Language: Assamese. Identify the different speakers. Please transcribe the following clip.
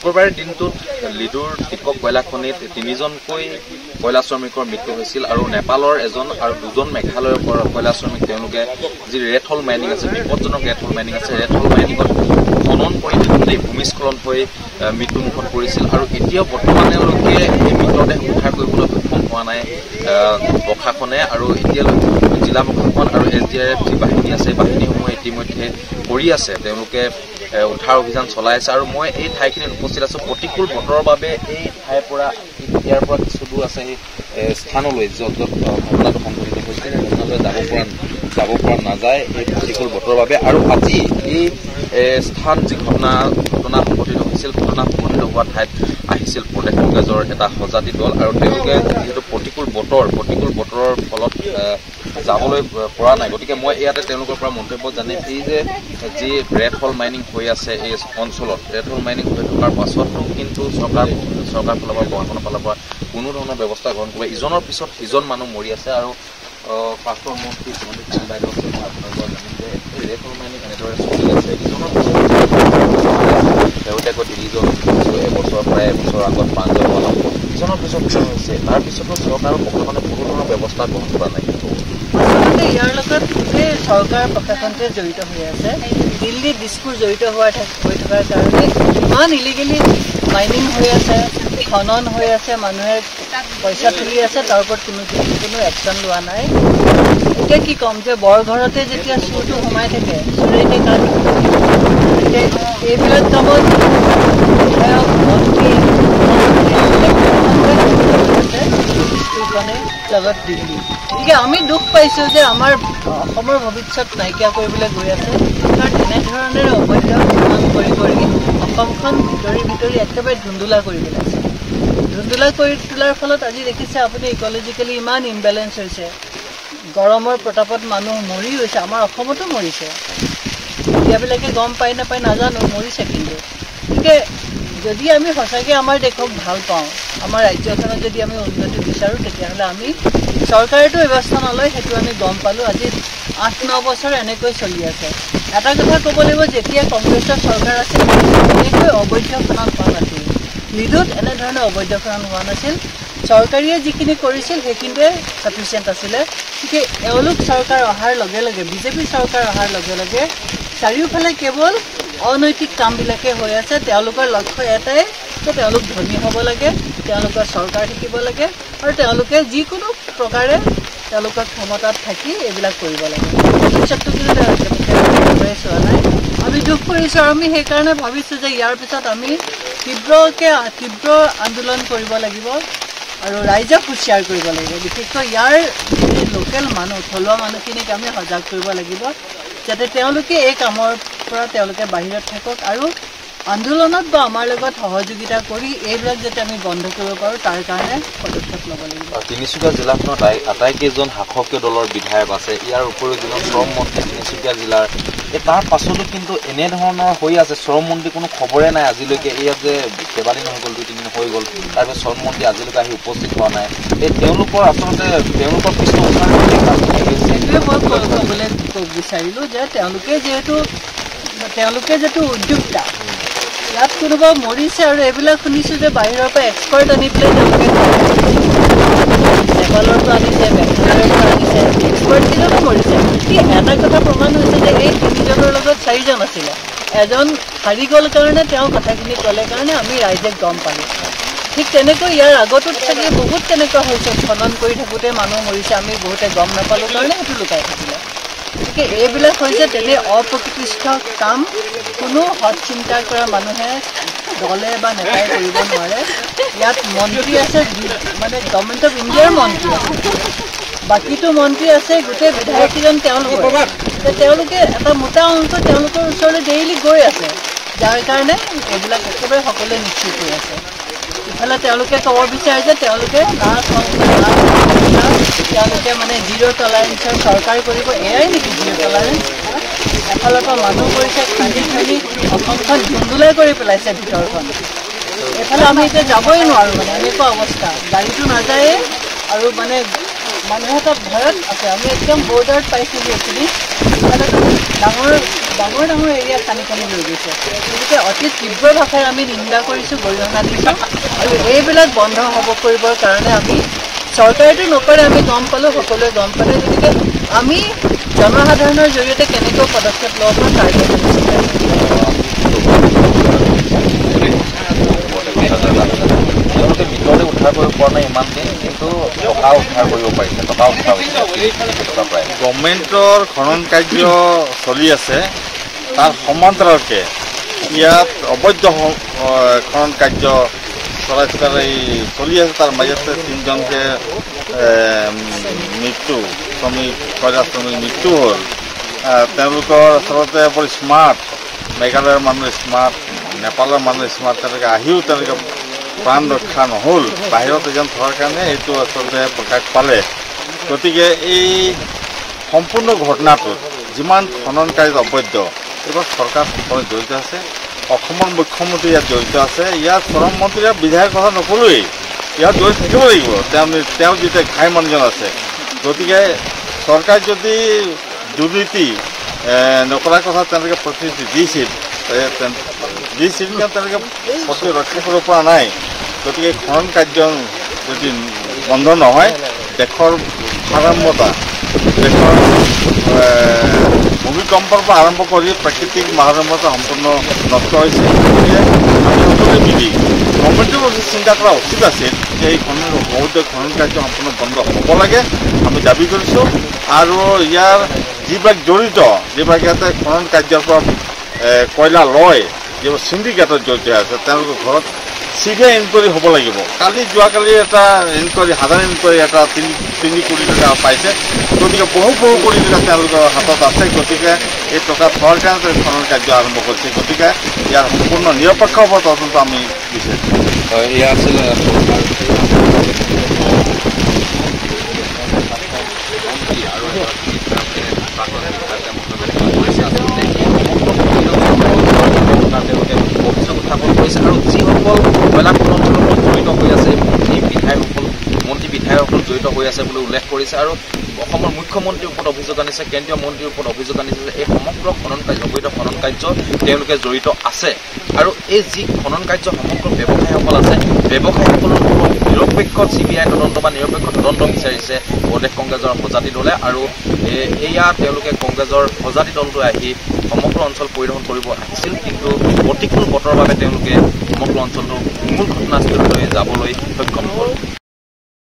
Speaker 1: শুক্ৰবাৰে দিনটোত লিডুৰ টিকক কয়লা খনিত 3জনকৈ কয়লা শ্ৰমিকৰ মৃত্যু হৈছিল আৰু নেপালৰ এজন আৰু 2জন মেঘালয়ৰ কয়লা শ্ৰমিক তেওঁলোকে যি ৰেড হল মাইনিং আছে বিপদজনক ৰেড হল মাইনিং আছে ৰেড হল মাইনিঙত খনন কৰি থাকোঁতে ভূমিস্খলন হৈ মৃত্যুমুখত পৰিছিল আৰু এতিয়াও বৰ্তমানলৈকে এই মৃতদেহ উদ্ধাৰ কৰিবলৈ সক্ষম হোৱা নাই প্ৰশাসনে আৰু এতিয়ালৈকে জিলা প্ৰশাসন আৰু SDRF যি বাহিনী আছে বাহিনীসমূহে ইতিমধ্যে কৰি আছে তেওঁলোকে উদ্ধাৰ অভিযান চলাই আছে আৰু মই এই ঠাইখিনিত উপস্থিত আছো প্ৰতিকূল বতৰৰ বাবে এই ঠাইৰ পৰা ইয়াৰ পৰা কিছু দূৰ আছে এই স্থানলৈ য'ত ঘটনাটো সংঘটিত হৈছিল ঘটনালৈ যাব পৰা নাযায় এই প্ৰতিকূল বতৰৰ বাবে আৰু আজি এই স্থান যি ঘটনা সংঘটিত হৈছিল ঘটনা সংঘটিত হোৱা ঠাইত আহিছিল প্ৰদেশ কংগ্ৰেছৰ এটা সজাতি দল আৰু তেওঁলোকে যিহেতু প্ৰতিকূল বতৰৰ ফলত যাবলৈ পৰা নাই গতিকে মই ইয়াতে তেওঁলোকৰ পৰা মন্তব্য জানিম এই যে যি ৰেড হল মাইনিং হৈ আছে এই অঞ্চলত ৰেড হল মাইনিং হৈ থকাৰ পাছতো কিন্তু চৰকাৰ ফালৰ পৰা প্ৰশাসনৰ ফালৰ পৰা কোনো ধৰণৰ ব্যৱস্থা গ্ৰহণ কৰে ইজনৰ পিছত সিজন মানুহ মৰি আছে আৰু প্ৰাক্তন মন্ত্ৰী বাইদেউ আপোনাৰ পৰা জানিম যে এই ৰেড হল মাইনিং এনেদৰে চলি আছে ইজনৰ পিছত শেহতীয়াকৈ 3জন এবছৰ প্ৰায় এবছৰ আগত 5জন ইজনৰ পিছত হৈছে তাৰপিছতো চৰকাৰৰ প্ৰশাসনে কোনো ধৰণৰ ব্যৱস্থা গ্ৰহণ কৰা নাই
Speaker 2: ইয়াৰ লগত গোটেই চৰকাৰ প্ৰশাসনটোৱে জড়িত হৈ আছে দিল্লী দিছপুৰ জড়িত হৈ থকাৰ কাৰণে ইমান ইলিগেলি মাইনিং হৈ আছে খনন হৈ আছে মানুহে পইচা তুলি আছে তাৰ ওপৰত কোনো একশ্যন লোৱা নাই এতিয়া কি ক'ম যে বৰঘৰতে যেতিয়া চুৰটো সোমাই থাকে চুৰেকে কাট এইবিলাক কামত বিধায়ক মন্ত্ৰী লগত দিল্লী গতিকে আমি দুখ পাইছোঁ যে আমাৰ অসমৰ ভৱিষ্যত নাইকিয়া কৰিবলৈ গৈ আছে কাৰণ এনেধৰণেৰে অবৈধ নিৰ্মাণ কৰি অসমখন ভিতৰি একেবাৰে ধুন্দুলা কৰি পেলাইছে ধুন্দুলা কৰি তোলাৰ ফলত আজি দেখিছে আপুনি ইকলজিকেলি ইমান ইমবেলেঞ্চ হৈছে গৰমৰ প্ৰতাপত মানুহ মৰি গৈছে আমাৰ অসমতো মৰিছে এতিয়াবিলাকে গম পাই নাপায় নাজানো মৰিছে কিন্তু গতিকে যদি আমি সঁচাকৈ আমাৰ দেশক ভাল পাওঁ আমাৰ ৰাজ্যখনত যদি আমি উন্নতি বিচাৰোঁ তেতিয়াহ'লে আমি চৰকাৰেতো ব্যৱস্থা নলয় সেইটো আমি গম পালোঁ আজি 8-9 বছৰ এনেকৈ চলি আছে এটা কথা ক'ব লাগিব যেতিয়া কংগ্ৰেছৰ চৰকাৰ আছিল এনেকৈ অবৈধ খনন হোৱা নাছিল লিডুত এনেধৰণে অবৈধ খনন হোৱা নাছিল চৰকাৰীয়ে যিখিনি কৰিছিল সেইখিনিতে ছাফিচিয়েণ্ট আছিলে গতিকে এওঁলোক চৰকাৰ অহাৰ লগে লগে বিজেপি চৰকাৰ অহাৰ লগে লগে চাৰিওফালে কেৱল অনৈতিক কামবিলাকে হৈ আছে তেওঁলোকৰ লক্ষ্য এটাই যে তেওঁলোক ধনী হ'ব লাগে তেওঁলোকৰ চৰকাৰ থাকিব লাগে আৰু তেওঁলোকে যিকোনো প্ৰকাৰে তেওঁলোকৰ ক্ষমতাত থাকি এইবিলাক কৰিব লাগে ভৱিষ্যতটো কিন্তু তেওঁলোকে চোৱা নাই আমি দুখ কৰিছোঁ আৰু আমি সেইকাৰণে ভাবিছোঁ যে ইয়াৰ পিছত আমি তীব্ৰ আন্দোলন কৰিব লাগিব আৰু ৰাইজক হুঁচিয়াৰ কৰিব লাগিব বিশেষকৈ ইয়াৰ লোকেল মানুহ থলুৱা মানুহখিনিক আমি সজাগ কৰিব লাগিব যাতে তেওঁলোকে এই কামৰ পৰা তেওঁলোকে বাহিৰত থাকক আৰু আন্দোলনত বা আমাৰ লগত সহযোগিতা কৰি এইবিলাক যাতে আমি বন্ধ কৰিব পাৰোঁ তাৰ কাৰণে পদক্ষেপ ল'ব লাগিব
Speaker 1: তিনিচুকীয়া জিলাখনত আটাইকেইজন শাসকীয় দলৰ বিধায়ক আছে ইয়াৰ উপৰিও যিজন শ্ৰম মন্ত্ৰী তিনিচুকীয়া জিলাৰ তাৰ পাছতো কিন্তু এনেধৰণৰ হৈ আছে শ্ৰম মন্ত্ৰী কোনো খবৰে নাই আজিলৈকে ইয়াত যে কেইবাদিন হৈ গ'ল 2-3 দিন হৈ গ'ল তাৰপিছত শ্ৰম মন্ত্ৰী আজিলৈকে আহি উপস্থিত হোৱা নাই তেওঁলোকৰ আচলতে তেওঁলোকৰ
Speaker 2: সেইটোৱে মই ক'বলৈ বিচাৰিলোঁ যে তেওঁলোকে যিহেতু উদ্যোক্তা ইয়াত কোনোবা মৰিছে আৰু এইবিলাক শুনিছোঁ যে বাহিৰৰ পৰা এক্সপাৰ্ট আনি পেলাই তেওঁলোকে নেপালৰ পৰা আনিছে মেঘালয়ৰ পৰা আনিছে এক্সপাৰ্টকেইজনো মৰিছে এটা কথা প্ৰমাণ হৈছে যে এই 3জনৰ লগত 4জন আছিলে এজন হাৰি গ'ল কাৰণে তেওঁ কথাখিনি ক'লে কাৰণে আমি ৰাইজে গম পালোঁ ঠিক তেনেকৈ ইয়াৰ আগতো চাগে বহুত তেনেকুৱা হৈছে খনন কৰি থাকোঁতে মানুহ মৰিছে আমি বহুতে গম নাপালোঁ কাৰণে সেইটো লুকাই থাকিলে গতিকে এইবিলাক হৈছে তেনে অপ্ৰকৃতিস্থ কাম কোনো সৎ চিন্তা কৰা মানুহে দলে বা নেতাই কৰিব নোৱাৰে ইয়াত মন্ত্ৰী আছে মানে গভৰ্ণমেণ্ট অফ ইণ্ডিয়াৰ মন্ত্ৰী আছে বাকীটো মন্ত্ৰী আছে গোটেই বিধায়ককেইজন তেওঁলোকে এটা মোটা অংক তেওঁলোকৰ ওচৰলৈ ডেইলি গৈ আছে যাৰ কাৰণে এইবিলাক একেবাৰে সকলোৱে নিশ্চিত হৈ আছে ইফালে তেওঁলোকে ক'ব বিচাৰে যে তেওঁলোকে তেওঁলোকে মানে জিৰ' টলাৰেঞ্চৰ চৰকাৰ কৰিব এয়াই নেকি জিৰ' টলাৰেঞ্চ এফালৰ পৰা মানুহ কৰিছে খান্দি অসমখন ধুন্দুলাই কৰি পেলাইছে ভিতৰখন এইফালে আমি এতিয়া যাবই নোৱাৰোঁ মানে এনেকুৱা অৱস্থা গাড়ীটো নাযায়ে আৰু মানে মানুহ এটা ভয়ত আছে আমি একদম বৰ্ডাৰত পাইছিলোঁ এইখিনি ডাঙৰ ডাঙৰ ডাঙৰ এৰিয়া খানি খানি লৈ গৈছে গতিকে অতি তীব্ৰ ভাষাৰে আমি নিন্দা কৰিছোঁ গৰিহণা দিছোঁ আৰু এইবিলাক বন্ধ হ'ব কৰিবৰ কাৰণে আমি চৰকাৰেতো নকৰে আমি গম পালোঁ সকলোৱে গম পালে গতিকে আমি জনসাধাৰণৰ জৰিয়তে কেনেকৈ পদক্ষেপ ল'ব পাৰোঁ তাৰ
Speaker 1: তেওঁলোকে ভিতৰতে উদ্ধাৰ কৰিব পৰা নাই ইমান দিন কিন্তু টকা উদ্ধাৰ কৰিব পাৰিছে টকা উদ্ধাৰ হৈছে প্ৰায়
Speaker 3: গভৰ্ণমেণ্টৰ খনন কাৰ্য চলি আছে তাৰ সমান্তৰালকৈ ইয়াত অবৈধ খনন কাৰ্য চলাই চলি আছে তাৰ মাজতে 3জনকে মৃত্যু শ্ৰমিক কয়লা শ্ৰমিক মৃত্যু হ'ল তেওঁলোকৰ আচলতে বৰ স্মাৰ্ট মেঘালয়ৰ মানুহ স্মাৰ্ট নেপালৰ মানুহ স্মাৰ্ট তেওঁলোকে আহিও তেওঁলোকে প্ৰাণ ৰক্ষা নহ'ল বাহিৰত এজন থকাৰ কাৰণে এইটো আচলতে প্ৰকাশ পালে গতিকে এই সম্পূৰ্ণ ঘটনাটোত যিমান খনন কাৰ্য অবৈধ এইবাৰ চৰকাৰ সম্পূৰ্ণ জড়িত আছে অসমৰ মুখ্যমন্ত্ৰী ইয়াত জড়িত আছে ইয়াত শ্ৰম মন্ত্ৰী বিধায়ক কথা নকলোৱেই ইয়াত জড়িত থাকিব লাগিব তেওঁ যেতিয়া ঘাই মানুহজন আছে গতিকে চৰকাৰ যদি দুৰ্নীতি নকৰাৰ কথা তেওঁলোকে প্ৰতিশ্ৰুতি দিছিল তেওঁলোকে ৰক্ষা কৰিব পৰা নাই গতিকে খনন কাৰ্য যদি বন্ধ নহয় দেশৰ ভাৰসাম্যতা দেশৰ ভূমিকম্পৰ পৰা আৰম্ভ কৰি প্ৰাকৃতিক ভাৰসাম্যতা সম্পূৰ্ণ নষ্ট হৈছে গতিকে আমি সকলোৱে মিলি গভৰ্ণমেণ্টেও চিন্তা কৰা উচিত আছিল যে এই অবৈধ খনন কাৰ্য সম্পূৰ্ণ বন্ধ হ'ব লাগে আমি দাবী কৰিছোঁ আৰু ইয়াৰ যিবিলাক জড়িত যিবিলাক ইয়াতে খনন কাৰ্যৰ পৰা কয়লা লয় যিবোৰ চিণ্ডিকেটত জড়িত আছে তেওঁলোকৰ ঘৰত চিবিআই ইনকুৱাৰী হ'ব লাগিব যোৱাকালি এটা ইনকুৱাৰী সাধাৰণ ইনকুৱাৰী এটা 3 কোটি টকা পাইছে গতিকে বহু কোটি টকা তেওঁলোকৰ হাতত আছে গতিকে এই টকা থোৱাৰ কাৰণে খনন কাৰ্য আৰম্ভ কৰিছে গতিকে ইয়াৰ সম্পূৰ্ণ নিৰপেক্ষ হ'ব তদন্ত আমি বিচাৰিছোঁ
Speaker 1: এয়া আছিল উত্থাপন কৰিছে আৰু যিসকল কয়লা খননৰ লগত জড়িত হৈ আছে এই বিধায়কসকল মন্ত্ৰী বিধায়কসকল জড়িত হৈ আছে বুলি উল্লেখ কৰিছে আৰু অসমৰ মুখ্যমন্ত্ৰীৰ ওপৰত অভিযোগ আনিছে কেন্দ্ৰীয় মন্ত্ৰীৰ ওপৰত অভিযোগ আনিছে যে এই সমগ্ৰ খনন কাৰ্য অবৈধ খনন কাৰ্য তেওঁলোকে জড়িত আছে আৰু এই যি খনন কাৰ্য সমগ্ৰ ব্যৱসায়ীসকল আছে ব্যৱসায়ীসকলৰ ওপৰত নিৰপেক্ষ চিবিআই তদন্ত বা নিৰপেক্ষ তদন্ত বিচাৰিছে প্ৰদেশ কংগ্ৰেছৰ সজাতি দলে আৰু এয়া তেওঁলোকে কংগ্ৰেছৰ সজাতি দলটোৱে আহি সমগ্ৰ অঞ্চল পৰিদৰ্শন কৰিব আহিছিল কিন্তু প্ৰতিকূল বতৰৰ বাবে তেওঁলোকে সমগ্ৰ অঞ্চলটোৰ মূল ঘটনাস্থলীলৈ যাবলৈ সক্ষম হ'ল